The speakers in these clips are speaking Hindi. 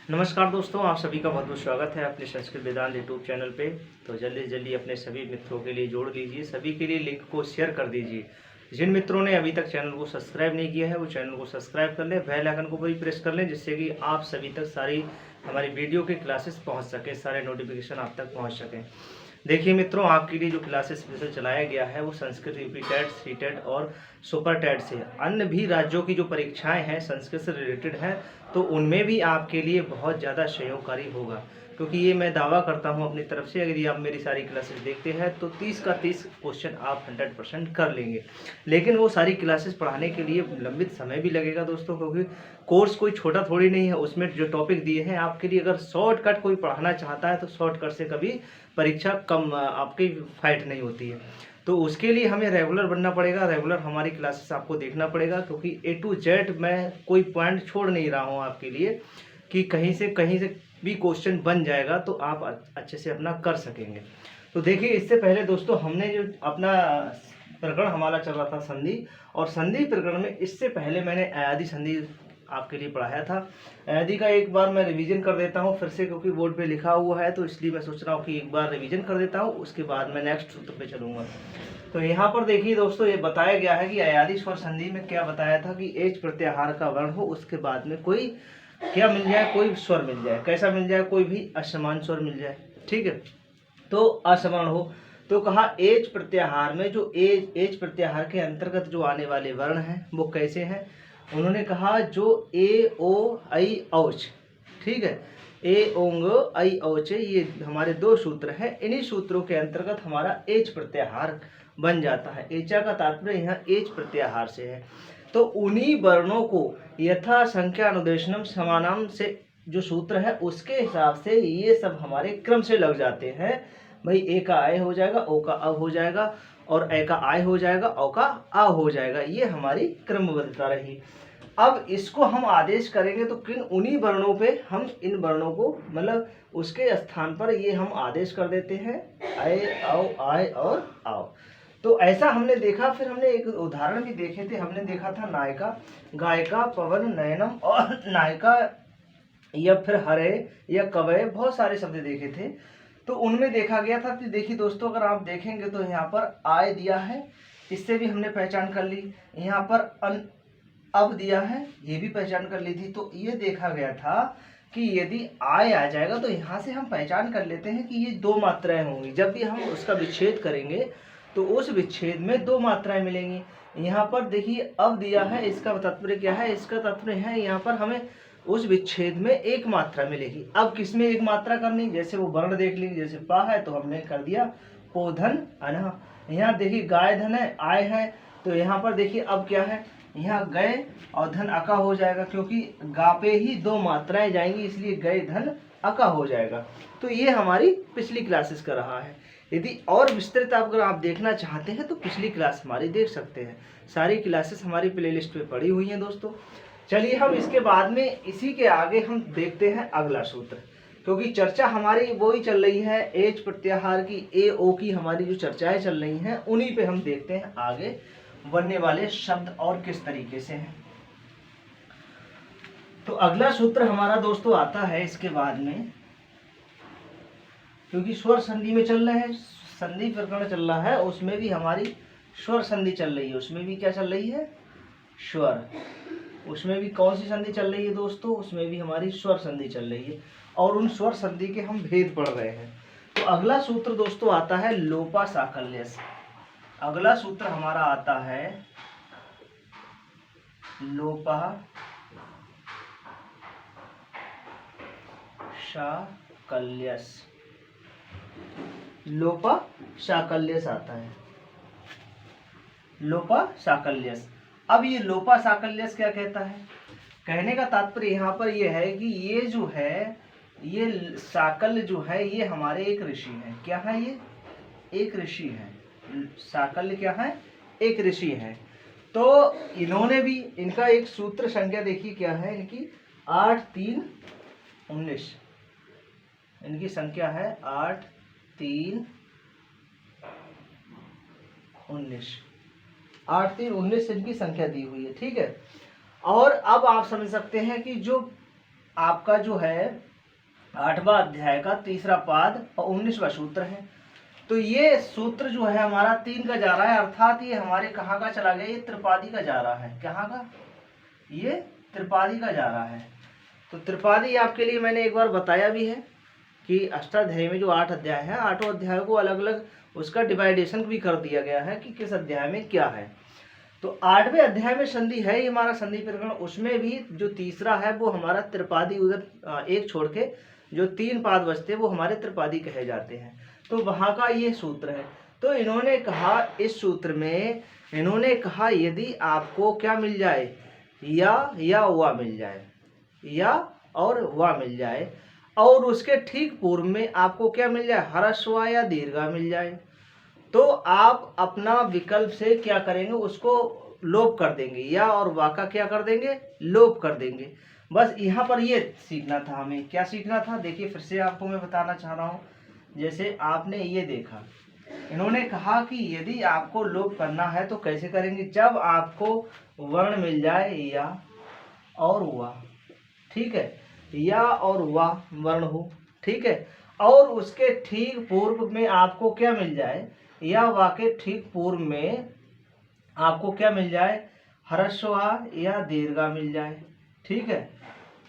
नमस्कार दोस्तों, आप सभी का बहुत बहुत स्वागत है अपने संस्कृत वेदांत यूट्यूब चैनल पे। तो जल्दी से जल्दी अपने सभी मित्रों के लिए जोड़ लीजिए, सभी के लिए लिंक को शेयर कर दीजिए। जिन मित्रों ने अभी तक चैनल को सब्सक्राइब नहीं किया है वो चैनल को सब्सक्राइब कर लें, बेल आइकन को भी प्रेस कर लें, जिससे कि आप सभी तक सारी हमारी वीडियो की क्लासेस पहुँच सके, सारे नोटिफिकेशन आप तक पहुँच सकें। देखिए मित्रों, आपके लिए जो क्लासेस स्पेशल चलाया गया है वो Sanskrit UP TET, C TET और सुपर टेट से अन्य भी राज्यों की जो परीक्षाएं हैं संस्कृत से रिलेटेड हैं, तो उनमें भी आपके लिए बहुत ज़्यादा सहयोगकारी होगा। क्योंकि ये मैं दावा करता हूँ अपनी तरफ से, अगर ये आप मेरी सारी क्लासेस देखते हैं तो 30 का 30 क्वेश्चन आप 100% कर लेंगे। लेकिन वो सारी क्लासेस पढ़ाने के लिए लंबित समय भी लगेगा दोस्तों, क्योंकि कोर्स कोई छोटा थोड़ी नहीं है। उसमें जो टॉपिक दिए हैं आपके लिए, अगर शॉर्टकट कोई पढ़ाना चाहता है तो शॉर्टकट से कभी परीक्षा कम आपकी फाइट नहीं होती है। तो उसके लिए हमें रेगुलर बनना पड़ेगा, रेगुलर हमारी क्लासेस आपको देखना पड़ेगा, क्योंकि ए टू जेड मैं कोई पॉइंट छोड़ नहीं रहा हूँ आपके लिए कि कहीं से भी क्वेश्चन बन जाएगा तो आप अच्छे से अपना कर सकेंगे। तो देखिए, इससे पहले दोस्तों हमने जो अपना प्रकरण हमारा चल रहा था संधि, और संधि प्रकरण में इससे पहले मैंने अयादि संधि आपके लिए पढ़ाया था। अयादि का एक बार मैं रिवीजन कर देता हूँ फिर से, क्योंकि बोर्ड पे लिखा हुआ है तो इसलिए मैं सोच रहा हूँ कि एक बार रिवीजन कर देता हूँ, उसके बाद मैं नेक्स्ट सूत्र पे चलूँगा। तो यहाँ पर देखिए दोस्तों, ये बताया गया है कि अयादि स्वर संधि में क्या बताया था कि एच प्रत्याहार का वर्ण हो, उसके बाद में कोई क्या मिल जाए, कोई स्वर मिल जाए। कैसा मिल जाए? कोई भी असमान स्वर मिल जाए, ठीक है। तो असमान हो, तो कहा एच प्रत्याहार में जो एच प्रत्याहार के अंतर्गत जो आने वाले वर्ण हैं वो कैसे हैं। उन्होंने कहा जो ए ओ आई औच, ठीक है, ए ओंग आई औच, ये हमारे दो सूत्र हैं। इन्हीं सूत्रों के अंतर्गत हमारा एच प्रत्याहार बन जाता है। एचा का तात्पर्य यहाँ एच प्रत्याहार से है। तो उन्हीं वर्णों को यथा संख्या अनुदेशनम समानाम से जो सूत्र है उसके हिसाब से ये सब हमारे क्रम से लग जाते हैं। भाई ए का आय हो जाएगा, ओ का अब हो जाएगा, और ए का आय हो जाएगा, ओ का आ हो जाएगा। ये हमारी क्रमबद्धता रही। अब इसको हम आदेश करेंगे तो किन उन्हीं वर्णों पे हम इन वर्णों को, मतलब उसके स्थान पर ये हम आदेश कर देते हैं, आए आओ, आए और आओ। तो ऐसा हमने देखा। फिर हमने एक उदाहरण भी देखे थे। हमने देखा था नायिका, गायिका, पवन, नयनम और नायिका, या फिर हरे या कवय, बहुत सारे शब्द देखे थे। तो उनमें देखा गया था कि देखिए दोस्तों, अगर आप देखेंगे तो यहाँ पर आय दिया है, इससे भी हमने पहचान कर ली। यहाँ पर अब दिया है, ये भी पहचान कर ली थी। तो ये देखा गया था कि यदि आय आ जाएगा तो यहाँ से हम पहचान कर लेते हैं कि ये दो मात्राएं होंगी। जब भी हम उसका विच्छेद करेंगे तो उस विच्छेद में दो मात्राएं मिलेंगी। यहाँ पर देखिए अब दिया है, इसका तात्पर्य क्या है? इसका तात्पर्य है यहाँ पर हमें उस विच्छेद में एक मात्रा मिलेगी। अब किसमें एक मात्रा करनी? जैसे वो वर्ण देख लीजिए, जैसे पा है तो हमने कर दिया पोधन अना। यहाँ देखिए गाय धन है, आय है, तो यहाँ पर देखिए अब क्या है, यहाँ गए और धन अका हो जाएगा, क्योंकि गा पे ही दो मात्राएं जाएंगी, इसलिए गए धन अका हो जाएगा। तो ये हमारी पिछली क्लासेस का रहा है। यदि और विस्तृत अगर आप देखना चाहते हैं तो पिछली क्लास हमारी देख सकते हैं। सारी क्लासेस हमारी प्लेलिस्ट पे पड़ी हुई हैं दोस्तों। चलिए हम इसके बाद में इसी के आगे हम देखते हैं अगला सूत्र, क्योंकि चर्चा हमारी वो ही चल रही है, एच प्रत्याहार की, ए ओ की हमारी जो चर्चाएं चल रही हैं उन्हीं पे हम देखते हैं आगे बनने वाले शब्द और किस तरीके से हैं। तो अगला सूत्र हमारा दोस्तों आता है इसके बाद में, क्योंकि स्वर संधि में चल रहे हैं, संधि प्रकरण चल रहा है, उसमें भी हमारी स्वर संधि चल रही है। उसमें भी क्या चल रही है? स्वर। उसमें भी कौन सी संधि चल रही है दोस्तों? उसमें भी हमारी स्वर संधि चल रही है, और उन स्वर संधि के हम भेद पढ़ रहे हैं। तो अगला सूत्र दोस्तों आता है लोपा साकल्य से। अगला सूत्र हमारा आता है लोपा साकल्यस। लोपा साकल्यस आता है, लोपा साकल्यस। अब ये लोपा साकल्यस क्या कहता है? कहने का तात्पर्य यहाँ पर ये है कि ये जो है, ये साकल्य जो है ये हमारे एक ऋषि है। क्या है ये? एक ऋषि है। साकल्य क्या है? एक ऋषि है। तो इन्होंने भी, इनका एक सूत्र संख्या देखिए क्या है इनकी, 8 3 19। इनकी संख्या है 8 3 19। 8 3 19 इनकी संख्या दी हुई है, ठीक है। और अब आप समझ सकते हैं कि जो आपका जो है 8वां अध्याय का 3रा पाद और 19वां सूत्र है। तो ये सूत्र जो है हमारा 3 का जा रहा है, अर्थात ये हमारे कहाँ का चला गया, ये त्रिपादी का जा रहा है। कहाँ का, ये त्रिपादी का जा रहा है। तो त्रिपादी आपके लिए मैंने एक बार बताया भी है कि अष्टाध्यायी में जो 8 अध्याय है, 8 अध्याय को अलग अलग उसका डिवाइडेशन भी कर दिया गया है कि किस अध्याय में क्या है। तो 8वें अध्याय में संधि है ही हमारा संधि प्रकरण, उसमें भी जो 3रा है वो हमारा त्रिपादी, उधर एक छोड़ के जो 3 पाद बचते हैं वो हमारे त्रिपादी कहे जाते हैं। तो वहाँ का ये सूत्र है। तो इन्होंने कहा, इस सूत्र में इन्होंने कहा यदि आपको क्या मिल जाए, या वा मिल जाए, या और वा मिल जाए, और उसके ठीक पूर्व में आपको क्या मिल जाए, ह्रस्व या दीर्घा मिल जाए, तो आप अपना विकल्प से क्या करेंगे, उसको लोप कर देंगे, या और वा का क्या कर देंगे, लोप कर देंगे। बस यहाँ पर ये सीखना था हमें। क्या सीखना था, देखिए फिर से आपको मैं बताना चाह रहा हूँ। जैसे आपने ये देखा, इन्होंने कहा कि यदि आपको लोप करना है तो कैसे करेंगे, जब आपको वर्ण मिल जाए या और वा, ठीक है, या और वा वर्ण हो, ठीक है, और उसके ठीक पूर्व में आपको क्या मिल जाए, या वा के ठीक पूर्व में आपको क्या मिल जाए, ह्रस्व या दीर्घा मिल जाए, ठीक है।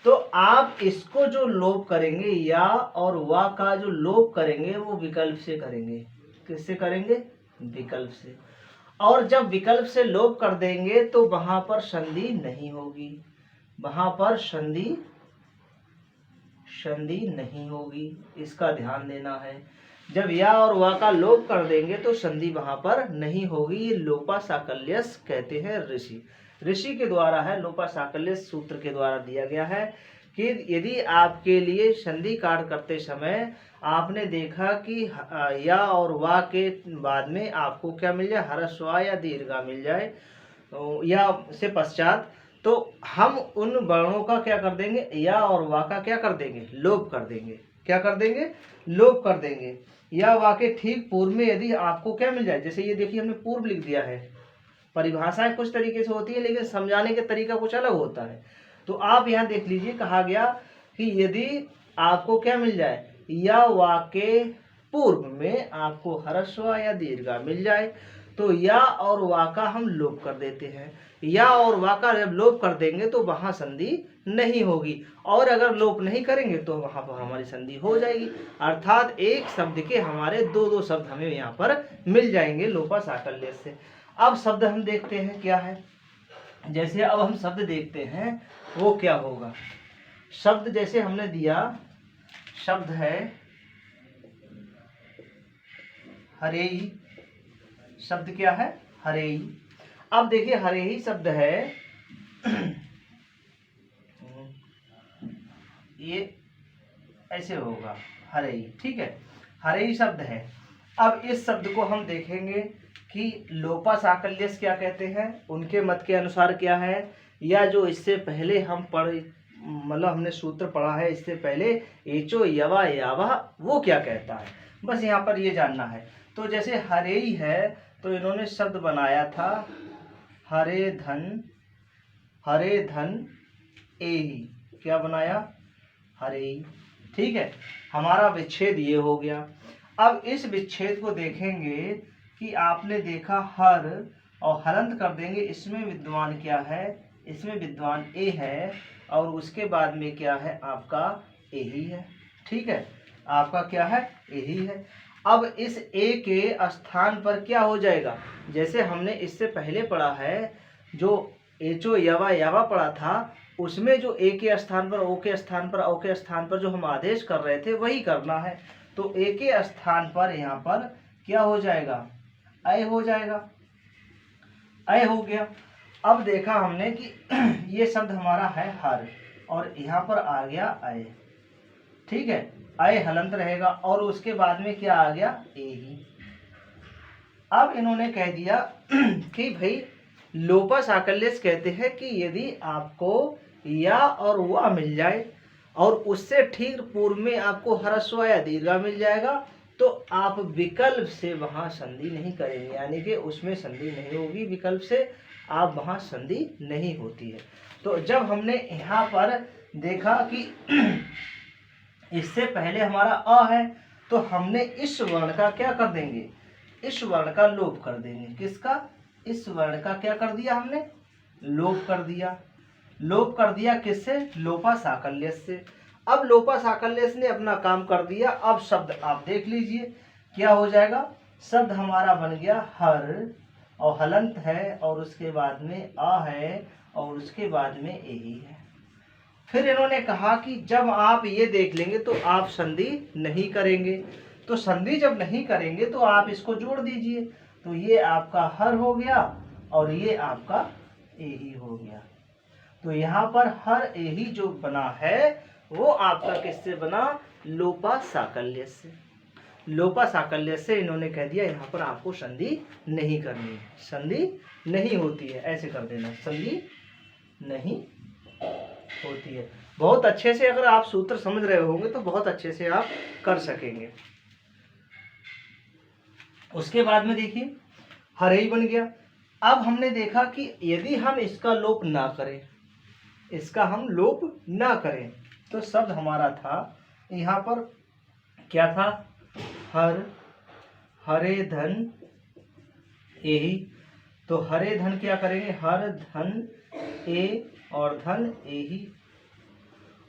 तो आप इसको जो लोप करेंगे, या और वा का जो लोप करेंगे वो विकल्प से करेंगे। किससे करेंगे, विकल्प से। और जब विकल्प से लोप कर देंगे तो वहां पर संधि नहीं होगी, वहां पर संधि नहीं होगी, इसका ध्यान देना है। जब या और वा का लोप कर देंगे तो संधि वहां पर नहीं होगी। ये लोपा साकल्यस कहते हैं ऋषि के द्वारा है, लोपा साकल्यस सूत्र के द्वारा दिया गया है कि यदि आपके लिए संधि कार्य करते समय आपने देखा कि या और वा के बाद में आपको क्या मिल जाए, ह्रस्व या दीर्घा मिल जाए या से पश्चात, तो हम उन वर्णों का क्या कर देंगे, या और वा का क्या कर देंगे, लोप कर देंगे। क्या कर देंगे, लोप कर देंगे। या वा के ठीक पूर्व में यदि आपको क्या मिल जाए, जैसे ये देखिए हमने पूर्व लिख दिया है, परिभाषाएं कुछ तरीके से होती है लेकिन समझाने के तरीका कुछ अलग होता है। तो आप यहाँ देख लीजिए, कहा गया कि यदि आपको क्या मिल जाए, या वा के पूर्व में आपको ह्रस्व या दीर्घा मिल जाए, तो या और वा का हम लोप कर देते हैं। या और वा का जब लोप कर देंगे तो वहां संधि नहीं होगी, और अगर लोप नहीं करेंगे तो वहां पर हमारी संधि हो जाएगी। अर्थात एक शब्द के हमारे दो शब्द हमें यहाँ पर मिल जाएंगे लोपा साकल्य से। अब शब्द हम देखते हैं क्या है। जैसे अब हम शब्द देखते हैं वो क्या होगा। शब्द जैसे हमने दिया, शब्द है हरेई, शब्द क्या है, हरेई। अब देखिए हरेई शब्द है, ये ऐसे होगा हरेई, ठीक है, हरेई शब्द है। अब इस शब्द को हम देखेंगे कि लोपा साकल्यस क्या कहते हैं, उनके मत के अनुसार क्या है, या जो इससे पहले हम मतलब हमने सूत्र पढ़ा है इससे पहले, एचो यवा यावा, वो क्या कहता है, बस यहाँ पर ये जानना है। तो जैसे हरेई है तो इन्होंने शब्द बनाया था हरे धन एही, क्या बनाया, हरेई, ठीक है। हमारा विच्छेद ये हो गया। अब इस विच्छेद को देखेंगे कि आपने देखा हर और हलंत कर देंगे, इसमें विद्वान क्या है, इसमें विद्वान ए है, और उसके बाद में क्या है आपका ए ही है, ठीक है, आपका क्या है, ए ही है। अब इस ए के स्थान पर क्या हो जाएगा, जैसे हमने इससे पहले पढ़ा है, जो एचो यवा यावा पढ़ा था, उसमें जो ए के स्थान पर, ओ के स्थान पर, ओ के स्थान पर जो हम आदेश कर रहे थे वही करना है। तो ए के स्थान पर यहाँ पर क्या हो जाएगा, अय हो जाएगा, अय हो गया। अब देखा हमने कि ये शब्द हमारा है हर, और यहाँ पर आ गया अय, ठीक है, अय हलंत रहेगा, और उसके बाद में क्या आ गया, ए ही। अब इन्होंने कह दिया कि भाई लोपा साकल्यस कहते हैं कि यदि आपको या और वा मिल जाए और उससे ठीक पूर्व में आपको ह्रस्व या दीर्घा मिल जाएगा, तो आप विकल्प से वहां संधि नहीं करेंगे, यानी कि उसमें संधि नहीं होगी, विकल्प से आप वहां संधि नहीं होती है। तो जब हमने यहाँ पर देखा कि इससे पहले हमारा अ है, तो हमने इस वर्ण का क्या कर देंगे, इस वर्ण का लोप कर देंगे। किसका, इस वर्ण का क्या कर दिया हमने, लोप कर दिया। लोप कर दिया किससे, लोपा साकल्य से। अब लोपा साकल्य ने अपना काम कर दिया। अब शब्द आप देख लीजिए क्या हो जाएगा, शब्द हमारा बन गया हर, और हलंत है, और उसके बाद में आ है, और उसके बाद में यही है। फिर इन्होंने कहा कि जब आप ये देख लेंगे तो आप संधि नहीं करेंगे। तो संधि जब नहीं करेंगे तो आप इसको जोड़ दीजिए। तो ये आपका हर हो गया और ये आपका एही हो गया। तो यहाँ पर हर एही जो बना है वो आपका किससे बना, लोपा साकल्य से। लोपा साकल्य से इन्होंने कह दिया यहाँ पर आपको संधि नहीं करनी है, संधि नहीं होती है, ऐसे कर देना, संधि नहीं होती है। बहुत अच्छे से अगर आप सूत्र समझ रहे होंगे तो बहुत अच्छे से आप कर सकेंगे। उसके बाद में देखिए हरे ही बन गया। अब हमने देखा कि यदि हम इसका लोप ना करें, इसका हम लोप ना करें, तो शब्द हमारा था यहाँ पर क्या था, हर, हरे धन एही। तो हरे धन क्या करेंगे, हर धन ए और धन एही।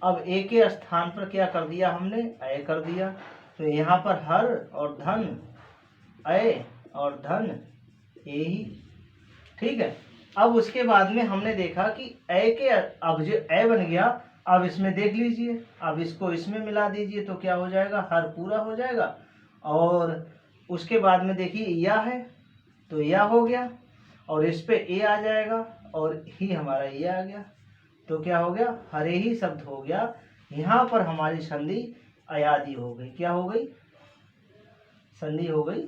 अब ए के स्थान पर क्या कर दिया हमने, ए कर दिया। तो यहाँ पर हर और धन ए और धन एही, ठीक है। अब उसके बाद में हमने देखा कि ए के, अब जो ए बन गया, अब इसमें देख लीजिए, अब इसको इसमें मिला दीजिए तो क्या हो जाएगा, हर पूरा हो जाएगा। और उसके बाद में देखिए या है तो या हो गया, और इस पे ए आ जाएगा, और ही हमारा ये आ गया। तो क्या हो गया, हरे ही शब्द हो गया। यहाँ पर हमारी संधि अयादि हो गई। क्या हो गई, संधि हो गई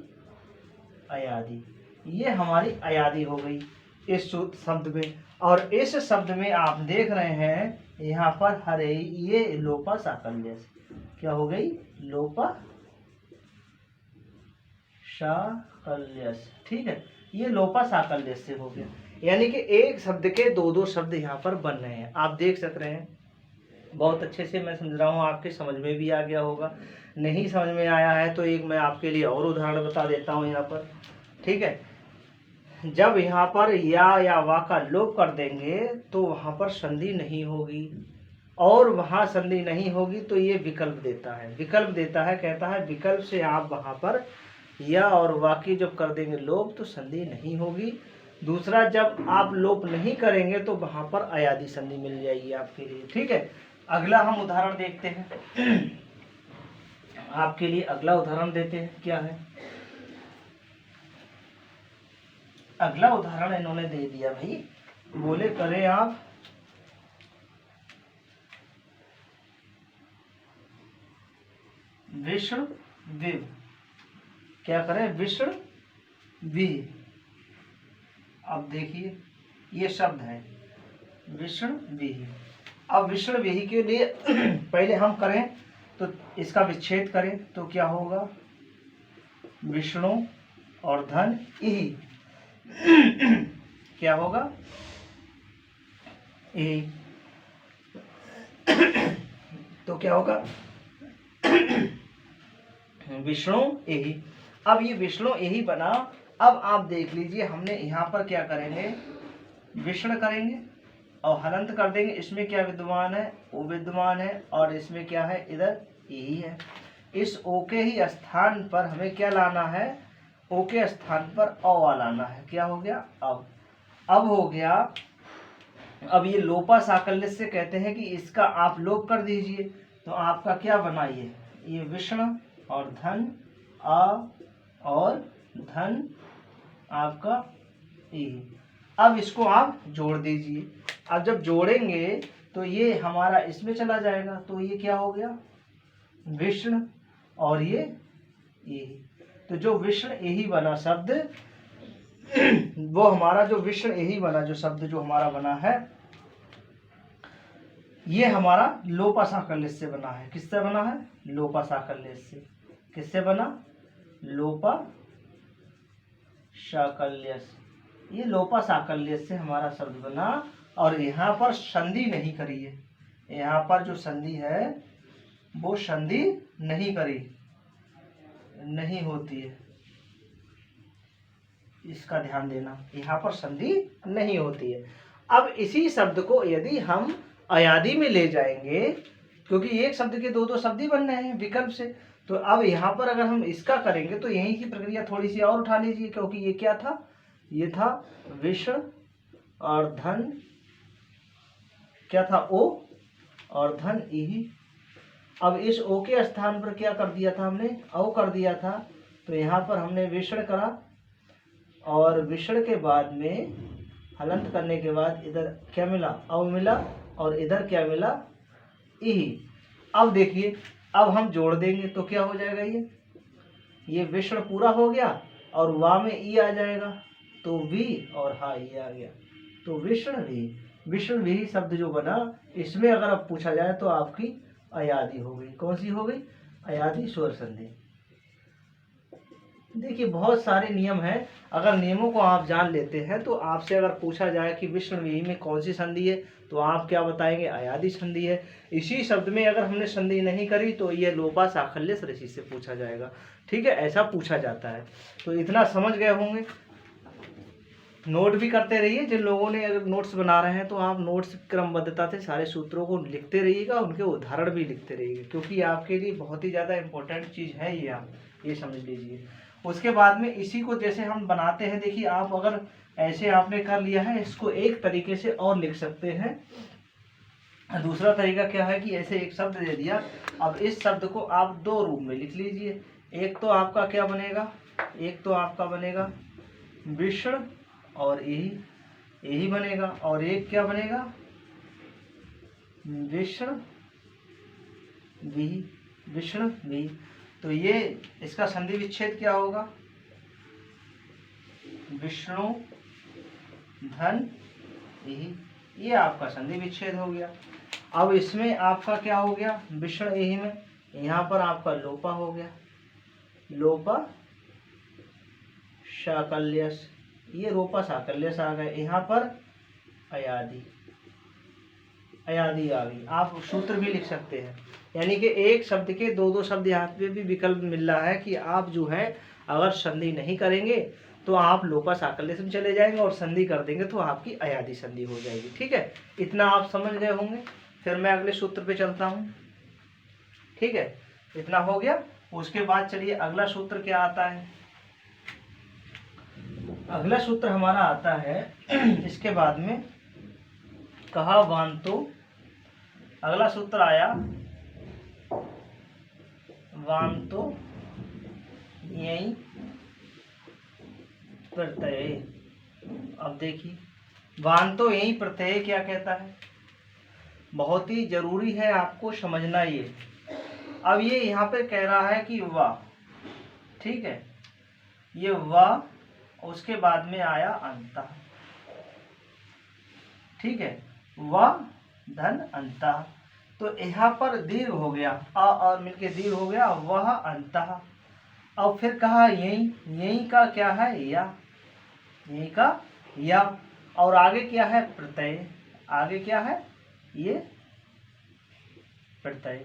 अयादि। ये हमारी अयादि हो गई इस शब्द में। और इस शब्द में आप देख रहे हैं यहाँ पर हरे, ये लोपा साकल्य से क्या हो गई, लोपा साकल्य, ठीक है। ये लोपा साकल्य से हो गया, यानी कि एक शब्द के दो दो शब्द यहाँ पर बन रहे हैं। आप देख सक रहे हैं, बहुत अच्छे से मैं समझ रहा हूँ, आपके समझ में भी आ गया होगा। नहीं समझ में आया है तो एक मैं आपके लिए और उदाहरण बता देता हूँ यहाँ पर, ठीक है। जब यहाँ पर या वा का लोप कर देंगे तो वहाँ पर संधि नहीं होगी, और वहाँ संधि नहीं होगी तो ये विकल्प देता है, विकल्प देता है, कहता है विकल्प से आप वहाँ पर या और वा की जब कर देंगे लोप तो संधि नहीं होगी। दूसरा, जब आप लोप नहीं करेंगे तो वहाँ पर अयादि संधि मिल जाएगी आपके लिए, ठीक है। अगला हम उदाहरण देखते हैं, आपके लिए अगला उदाहरण देते हैं। क्या है अगला उदाहरण, इन्होंने दे दिया भाई, बोले करें आप विष्णु विव, क्या करें, विष्णु वि। अब देखिए ये शब्द है विष्णु विहि। अब विष्णु विहि के लिए पहले हम करें तो इसका विच्छेद करें तो क्या होगा, विष्णु और धन इहि, क्या होगा, इहि। तो क्या होगा, विष्णु एही। अब ये विष्णु एही बना। अब आप देख लीजिए, हमने यहाँ पर क्या करेंगे, विष्णु करेंगे और हलंत कर देंगे। इसमें क्या विद्यमान है, ओ विद्यमान है, और इसमें क्या है, इधर यही है। इस ओ के ही स्थान पर हमें क्या लाना है, ओ के स्थान पर औ लाना है। क्या हो गया, अब हो गया। अब ये लोपा साकल्य से कहते हैं कि इसका आप लोप कर दीजिए तो आपका क्या बना, ये विष्णु और धन आ और धन आपका ई। अब इसको आप जोड़ दीजिए। अब जब जोड़ेंगे तो ये हमारा इसमें चला जाएगा, तो ये क्या हो गया, विष्णु और ये तो जो विष्णु यही बना शब्द, वो हमारा जो विष्णु यही बना जो शब्द जो हमारा बना है, ये हमारा लोपा साकल्य से बना है। किससे बना है, लोपा साकल्य से। किससे बना, लोपा साकल्य से। ये लोपा साकल्य से हमारा शब्द बना, और यहाँ पर संधि नहीं करी है, यहाँ पर जो संधि है वो संधि नहीं करी, नहीं होती है, इसका ध्यान देना, यहाँ पर संधि नहीं होती है। अब इसी शब्द को यदि हम अयादी में ले जाएंगे, क्योंकि एक शब्द के दो दो शब्द ही बन रहे हैं विकल्प से, तो अब यहाँ पर अगर हम इसका करेंगे तो यहीं की प्रक्रिया थोड़ी सी और उठा लीजिए, क्योंकि ये क्या था, ये था विषण और धन, क्या था, ओ और धन ई। अब इस ओ के स्थान पर क्या कर दिया था हमने, औ कर दिया था, तो यहाँ पर हमने विषण करा और विषण के बाद में हलंत करने के बाद इधर क्या मिला, औ मिला, और इधर क्या मिला, ई। अब देखिए, अब हम जोड़ देंगे तो क्या हो जाएगा, ये विषण पूरा हो गया और वाह में ई आ जाएगा, तो वी और हा ई आ गया, तो विषण वी। विषण वी शब्द जो बना, इसमें अगर अब पूछा जाए तो आपकी अयादी हो गई। कौन सी हो गई, अयादी स्वर संधि। देखिए बहुत सारे नियम हैं, अगर नियमों को आप जान लेते हैं तो आपसे अगर पूछा जाए कि विषण वी में कौन सी संधि है, तो आप क्या बताएंगे, अयादी संधि है। इसी शब्द में अगर हमने संधि नहीं करी तो ये लोपा साकल्य रसी से पूछा जाएगा। ठीक है, ऐसा पूछा जाता है। तो इतना समझ गए होंगे। नोट भी करते रहिए, जिन लोगों ने अगर नोट्स बना रहे हैं तो आप नोट्स क्रमबद्धता से सारे सूत्रों को लिखते रहिएगा, उनके उदाहरण भी लिखते रहिएगा, क्योंकि आपके लिए बहुत ही ज़्यादा इंपॉर्टेंट चीज़ है ये, आप ये समझ लीजिए। उसके बाद में इसी को जैसे हम बनाते हैं, देखिए आप अगर ऐसे आपने कर लिया है, इसको एक तरीके से और लिख सकते हैं। दूसरा तरीका क्या है कि ऐसे एक शब्द दे दिया, अब इस शब्द को आप दो रूप में लिख लीजिए। एक तो आपका क्या बनेगा, एक तो आपका बनेगा विषण और यही बनेगा, और एक क्या बनेगा, विषण वी, विषण वी। तो ये इसका संधि विच्छेद क्या होगा, विष्णु धन यही, ये आपका संधि विच्छेद हो गया। अब इसमें आपका क्या हो गया, विषण यही में, यहाँ पर आपका लोपा हो गया, लोपा साकल्यस, ये रोपा साकल्यस आ गए। यहाँ पर अयादी, अयादी आ गई। आप सूत्र भी लिख सकते हैं, यानी कि एक शब्द के दो दो शब्द यहाँ पे भी विकल्प मिल रहा है कि आप जो है अगर संधि नहीं करेंगे तो आप लोपा साकल्य में चले जाएंगे, और संधि कर देंगे तो आपकी अयादी संधि हो जाएगी। ठीक है, इतना आप समझ गए होंगे। फिर मैं अगले सूत्र पे चलता हूँ। ठीक है, इतना हो गया। उसके बाद चलिए अगला सूत्र क्या आता है। अगला सूत्र हमारा आता है इसके बाद में कहा वांतो, अगला सूत्र आया वांतो यही प्रत्यय। अब देखिए वांतो यही प्रत्यय क्या कहता है, बहुत ही जरूरी है आपको समझना ये। अब ये यहाँ पे कह रहा है कि वाह, ठीक है, ये वाह, उसके बाद में आया अंतः, ठीक है, वाह धन अंतः, तो यहाँ पर दीर्घ हो गया, अ और मिलके दीर्घ हो गया, वह अंतः। और फिर कहा यही, यही का क्या है, या, यही का या, और आगे क्या है, प्रत्यय, आगे क्या है, ये प्रत्यय।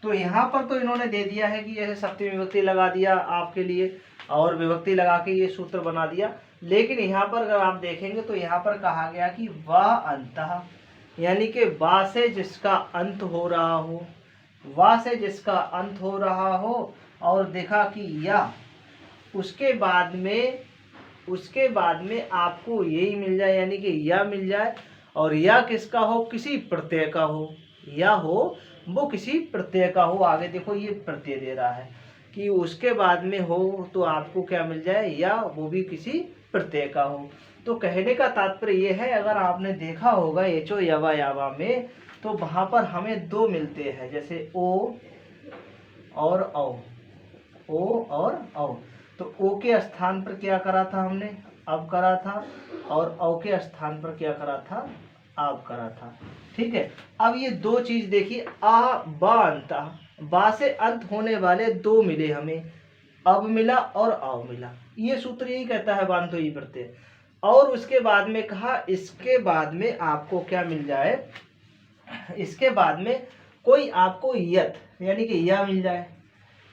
तो यहाँ पर तो इन्होंने दे दिया है कि जैसे सप्तमी विभक्ति लगा दिया आपके लिए, और विभक्ति लगा के ये सूत्र बना दिया। लेकिन यहाँ पर अगर आप देखेंगे तो यहाँ पर कहा गया कि वह अंतः, यानी कि वा से जिसका अंत हो रहा हो, वा से जिसका अंत हो रहा हो, और देखा कि या, उसके बाद में आपको यही मिल जाए, यानी कि या मिल जाए, और या किसका हो, किसी प्रत्यय का हो, या हो वो किसी प्रत्यय का हो। आगे देखो ये प्रत्यय दे रहा है कि उसके बाद में हो तो आपको क्या मिल जाए, या वो भी किसी प्रत्यय का हो। तो कहने का तात्पर्य ये है, अगर आपने देखा होगा एचो यवा यावा में, तो वहाँ पर हमें दो मिलते हैं, जैसे ओ और औ, ओ और औ। तो ओ के स्थान पर क्या करा था हमने, अब करा था, और औ के स्थान पर क्या करा था, आप करा था। ठीक है, अब ये दो चीज देखिए, आ बा अंतः, बा से अंत होने वाले दो मिले हमें, अब मिला और आव मिला। ये सूत्र यही कहता है बांधो ही प्रत्यय। और उसके बाद में कहा इसके बाद में आपको क्या मिल जाए, इसके बाद में कोई आपको यत यानी कि या मिल जाए,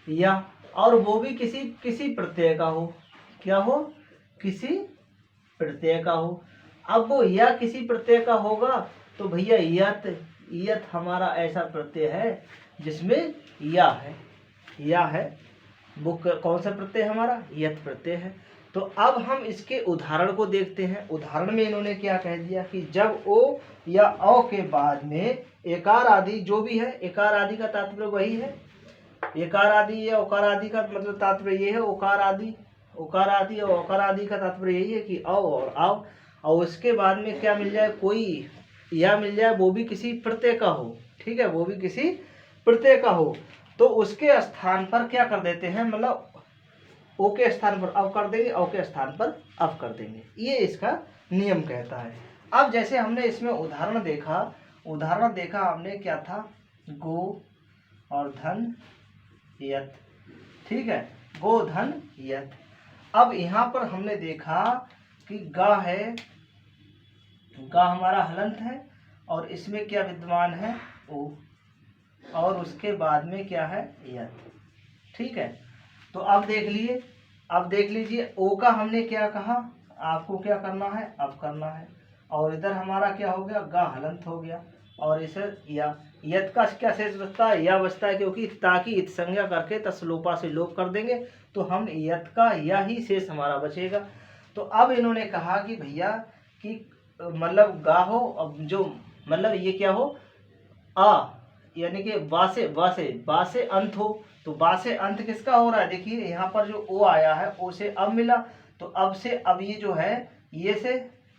या, और वो भी किसी किसी प्रत्यय का हो, क्या हो, किसी प्रत्यय का हो। अब वो या किसी प्रत्यय का होगा तो भैया यत, यत हमारा ऐसा प्रत्यय है जिसमें या है, या है, वो कौन सा प्रत्यय हमारा, यत प्रत्यय है। तो अब हम इसके उदाहरण को देखते हैं। उदाहरण में इन्होंने क्या कह दिया कि जब ओ या औ के बाद में एकार आदि जो भी है, एकार आदि का तात्पर्य वही है, एकार आदि या ओकार आदि का मतलब तात्पर्य ये है, ओकार आदि, ओकार आदि और ओकार आदि का तात्पर्य यही है कि औ और आओ, और उसके बाद में क्या मिल जाए, कोई या मिल जाए, वो भी किसी प्रत्यय का हो, ठीक है, वो भी किसी प्रत्यय का हो, तो उसके स्थान पर क्या कर देते हैं, मतलब ओ के स्थान पर अव कर देंगे, औ के स्थान पर अव कर देंगे, ये इसका नियम कहता है। अब जैसे हमने इसमें उदाहरण देखा हमने क्या था, गो और धन यत, ठीक है, गो धन यत। अब यहाँ पर हमने देखा कि गा है, गा हमारा हलंत है और इसमें क्या विद्यमान है, ओ, और उसके बाद में क्या है, यत, ठीक है। तो अब देख लीजिए ओ का हमने क्या कहा, आपको क्या करना है, अब करना है, और इधर हमारा क्या हो गया, गा हलंत हो गया, और इसे या, यत का क्या शेष बचता है, या बचता है, क्योंकि ताकि इत संज्ञा करके तस्लोपा से लोप कर देंगे तो हम यत का या ही शेष हमारा बचेगा। तो अब इन्होंने कहा कि भैया कि मतलब गा हो, अब जो मतलब ये क्या हो, आ यानी कि बा से अंत हो, तो बा से अंत किसका हो रहा है, देखिए यहाँ पर जो ओ आया है, ओ से अब मिला, तो अब से अब ये जो है, ये से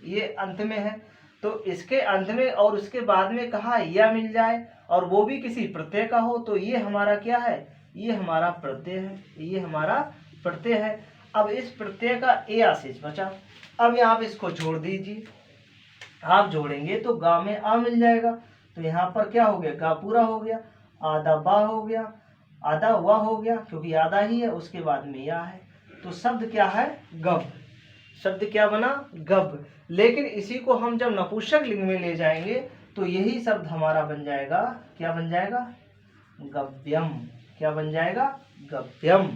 ये अंत में है, तो इसके अंत में और उसके बाद में कहा या मिल जाए और वो भी किसी प्रत्यय का हो, तो ये हमारा क्या है, ये हमारा प्रत्यय है, ये हमारा प्रत्यय है। अब इस प्रत्यय का ए आशेष बचा। अब यहाँ आप इसको जोड़ दीजिए, आप जोड़ेंगे तो गा में आ मिल जाएगा, तो यहाँ पर क्या हो गया, गा पूरा हो गया, आधा बा हो गया, आधा वा हो गया, क्योंकि आधा ही है, उसके बाद में या है, तो शब्द क्या है, गब, शब्द क्या बना, गब। लेकिन इसी को हम जब नपुंसक लिंग में ले जाएंगे तो यही शब्द हमारा बन जाएगा, क्या बन जाएगा, गव्यम, क्या बन जाएगा, गव्यम।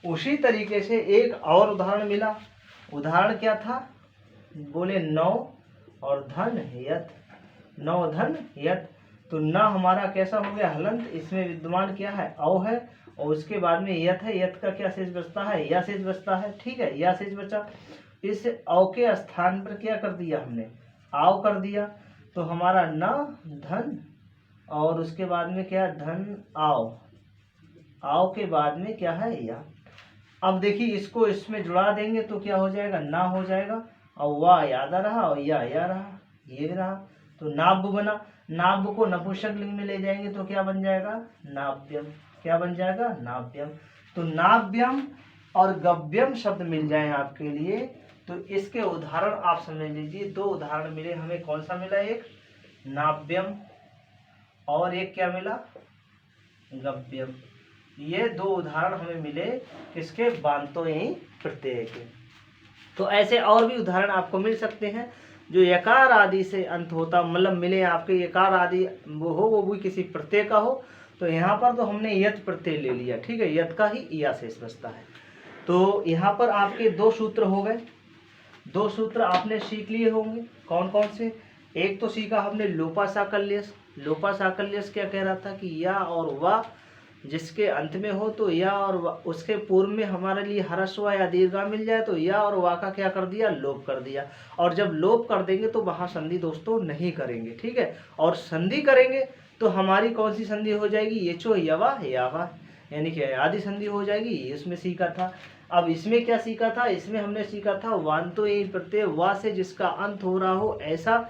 उसी तरीके से एक और उदाहरण मिला, उदाहरण क्या था, बोले नौ और धन यत, नौ धन यत, तो न हमारा कैसा हो गया, हलंत, इसमें विद्यमान क्या है, औ है, और उसके बाद में यत है, यत का क्या शेष बचता है, या शेष बचता है, ठीक है, या शेष बचा। इस औ के स्थान पर क्या कर दिया हमने, आओ कर दिया, तो हमारा न धन और उसके बाद में क्या, धन आओ, आओ के बाद में क्या है, या। अब देखिए इसको इसमें जुड़ा देंगे तो क्या हो जाएगा, ना हो जाएगा, और वाह यादा रहा और या रहा, ये रहा, तो नाभ बना। नाभ को नपुंसक लिंग में ले जाएंगे तो क्या बन जाएगा, नाभ्यम, क्या बन जाएगा, नाभ्यम। तो नाभ्यम और गव्यम शब्द मिल जाए आपके लिए, तो इसके उदाहरण आप समझ लीजिए। दो उदाहरण मिले हमें, कौन सा मिला, एक नाभ्यम और एक क्या मिला, गव्यम। ये दो उदाहरण हमें मिले किसके, बांतोई प्रत्यय के। तो ऐसे और भी उदाहरण आपको मिल सकते हैं जो यकार आदि से अंत होता, मतलब मिले आपके यकार आदि वो हो, वो भी किसी प्रत्यय का हो। तो यहाँ पर तो हमने यत प्रत्यय ले लिया, ठीक है, यत का ही या शेष बचता है। तो यहाँ पर आपके दो सूत्र हो गए, दो सूत्र आपने सीख लिए होंगे, कौन कौन से। एक तो सीखा हमने लोपा साकल्यस। लोपा साकल्यस क्या कह रहा था कि या और वा जिसके अंत में हो तो या और उसके पूर्व में हमारे लिए ह्रस्व या दीर्घा मिल जाए तो या और वा का क्या कर दिया, लोप कर दिया। और जब लोप कर देंगे तो वहाँ संधि दोस्तों नहीं करेंगे, ठीक है। और संधि करेंगे तो हमारी कौन सी संधि हो जाएगी, ये चो यवा यावा, यानी कि आदि संधि हो जाएगी। ये इसमें सीखा था। अब इसमें क्या सीखा था, इसमें हमने सीखा था वांतो यही प्रत्यय वा से जिसका अंत हो रहा हो ऐसा,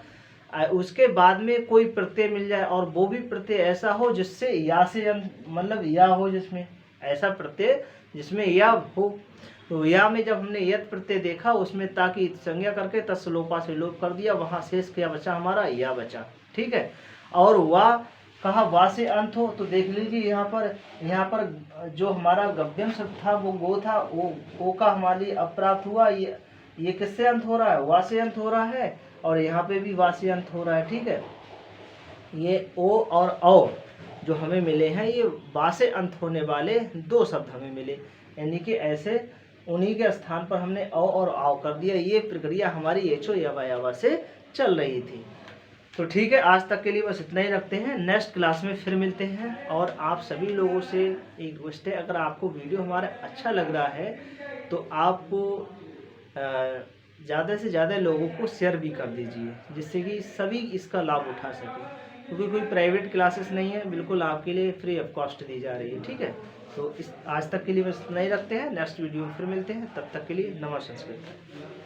उसके बाद में कोई प्रत्यय मिल जाए और वो भी प्रत्यय ऐसा हो जिससे या से अंत, मतलब या हो जिसमें, ऐसा प्रत्यय जिसमें या हो। तो या में जब हमने यत प्रत्यय देखा उसमें ताकि संज्ञा करके तत्सलोपा से लोप कर दिया, वहाँ शेष क्या बचा हमारा, या बचा, ठीक है। और वा कहा वा से अंत हो, तो देख लीजिए यहाँ पर जो हमारा गव्यम शब्द था वो गो था, वो ओ का हमारे लिए अप्राप्त हुआ। ये किससे अंत हो रहा है, वा से अंत हो रहा है, और यहाँ पे भी वा से अंत हो रहा है, ठीक है। ये ओ और औ जो हमें मिले हैं, ये बा से अंत होने वाले 2 शब्द हमें मिले, यानी कि ऐसे उन्हीं के स्थान पर हमने औ और आओ कर दिया। ये प्रक्रिया हमारी एचो यवा यवा से चल रही थी। तो ठीक है, आज तक के लिए बस इतना ही रखते हैं। नेक्स्ट क्लास में फिर मिलते हैं। और आप सभी लोगों से एक रिक्वेस्ट है, अगर आपको वीडियो हमारा अच्छा लग रहा है तो आपको ज़्यादा से ज़्यादा लोगों को शेयर भी कर दीजिए, जिससे कि सभी इसका लाभ उठा सकें। क्योंकि कोई प्राइवेट क्लासेस नहीं है, बिल्कुल आपके लिए फ्री ऑफ कॉस्ट दी जा रही है। ठीक है, तो इस आज तक के लिए बस इतना ही रखते हैं। नेक्स्ट वीडियो में फिर मिलते हैं, तब तक के लिए नमः संस्कृत।